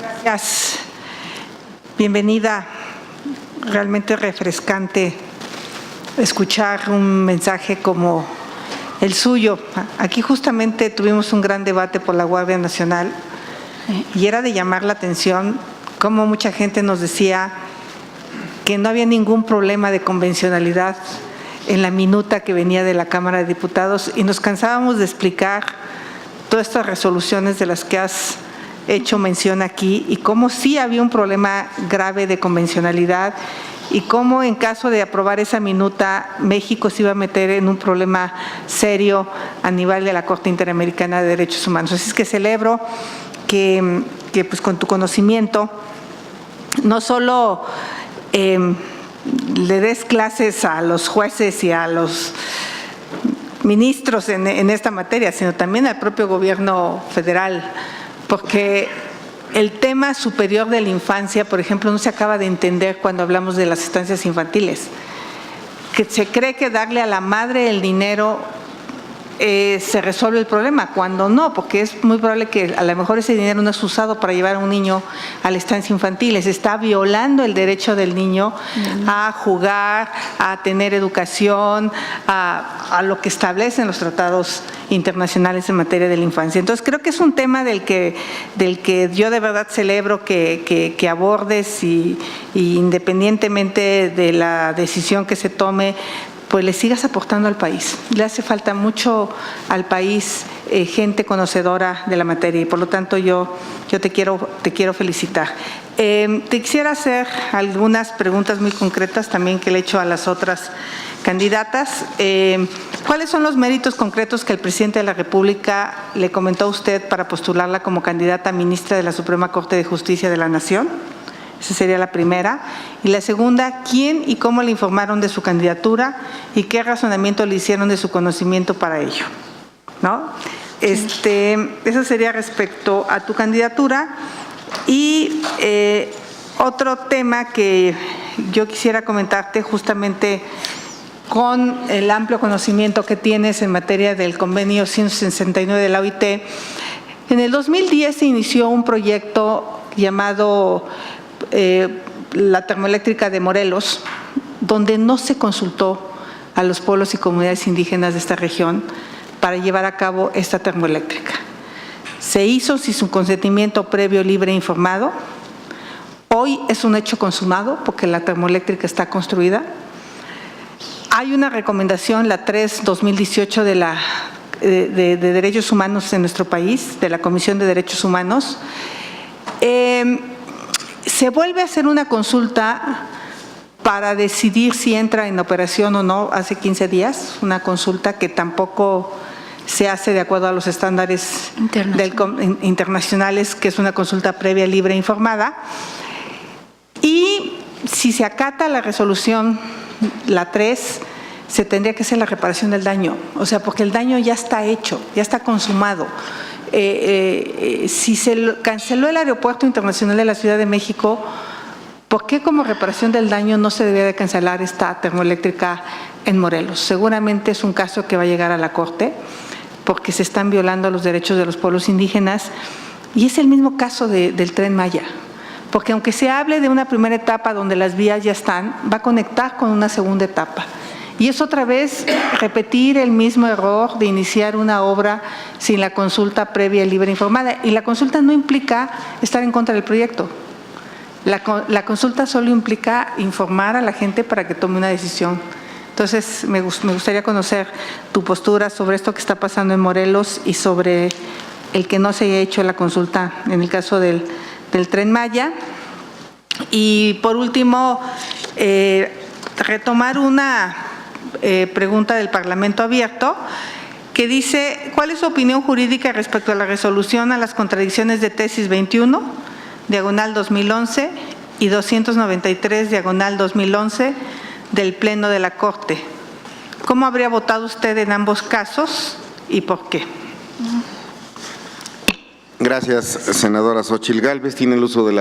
Gracias. Bienvenida. Realmente refrescante escuchar un mensaje como el suyo. Aquí justamente tuvimos un gran debate por la Guardia Nacional y era de llamar la atención cómo mucha gente nos decía que no había ningún problema de convencionalidad en la minuta que venía de la Cámara de Diputados y nos cansábamos de explicar todas estas resoluciones de las que has hecho mención aquí y cómo sí había un problema grave de convencionalidad y cómo en caso de aprobar esa minuta México se iba a meter en un problema serio a nivel de la Corte Interamericana de Derechos Humanos. Así es que celebro que pues con tu conocimiento no solo le des clases a los jueces y a los ministros en esta materia, sino también al propio gobierno federal, porque el tema superior de la infancia, por ejemplo, no se acaba de entender cuando hablamos de las estancias infantiles, que se cree que darle a la madre el dinero se resuelve el problema, cuando no, porque es muy probable que a lo mejor ese dinero no es usado para llevar a un niño a la estancia infantil, se está violando el derecho del niño a jugar, a tener educación, a lo que establecen los tratados internacionales en materia de la infancia. Entonces creo que es un tema del que yo de verdad celebro que abordes y independientemente de la decisión que se tome, pues le sigas aportando al país. Le hace falta mucho al país gente conocedora de la materia y por lo tanto yo te quiero felicitar. Te quisiera hacer algunas preguntas muy concretas también que le he hecho a las otras candidatas. ¿Cuáles son los méritos concretos que el presidente de la República le comentó a usted para postularla como candidata a ministra de la Suprema Corte de Justicia de la Nación? Esa sería la primera. Y la segunda, ¿quién y cómo le informaron de su candidatura y qué razonamiento le hicieron de su conocimiento para ello? ¿No? Eso sería respecto a tu candidatura. Y otro tema que yo quisiera comentarte justamente con el amplio conocimiento que tienes en materia del convenio 169 de la OIT. En el 2010 se inició un proyecto llamado la termoeléctrica de Morelos, donde no se consultó a los pueblos y comunidades indígenas de esta región para llevar a cabo esta termoeléctrica. Se hizo sin su consentimiento previo, libre e informado. Hoy es un hecho consumado porque la termoeléctrica está construida. Hay una recomendación, la 3/2018 de Derechos Humanos en nuestro país, de la Comisión de Derechos Humanos. Se vuelve a hacer una consulta para decidir si entra en operación o no hace 15 días, una consulta que tampoco se hace de acuerdo a los estándares internacionales, que es una consulta previa, libre e informada. Y si se acata la resolución, la 3, se tendría que hacer la reparación del daño, o sea, porque el daño ya está hecho, ya está consumado. Si se canceló el Aeropuerto Internacional de la Ciudad de México, ¿por qué como reparación del daño no se debía de cancelar esta termoeléctrica en Morelos? Seguramente es un caso que va a llegar a la Corte porque se están violando los derechos de los pueblos indígenas y es el mismo caso del Tren Maya, porque aunque se hable de una primera etapa donde las vías ya están, va a conectar con una segunda etapa. Y es otra vez repetir el mismo error de iniciar una obra sin la consulta previa, libre e informada. Y la consulta no implica estar en contra del proyecto. La consulta solo implica informar a la gente para que tome una decisión. Entonces, me gustaría conocer tu postura sobre esto que está pasando en Morelos y sobre el que no se haya hecho la consulta en el caso del Tren Maya. Y por último, retomar una pregunta del Parlamento Abierto que dice: ¿cuál es su opinión jurídica respecto a la resolución a las contradicciones de tesis 21, diagonal 2011 y 293, diagonal 2011 del Pleno de la Corte? ¿Cómo habría votado usted en ambos casos y por qué? Gracias, senadora Xóchitl Gálvez. Tiene el uso de la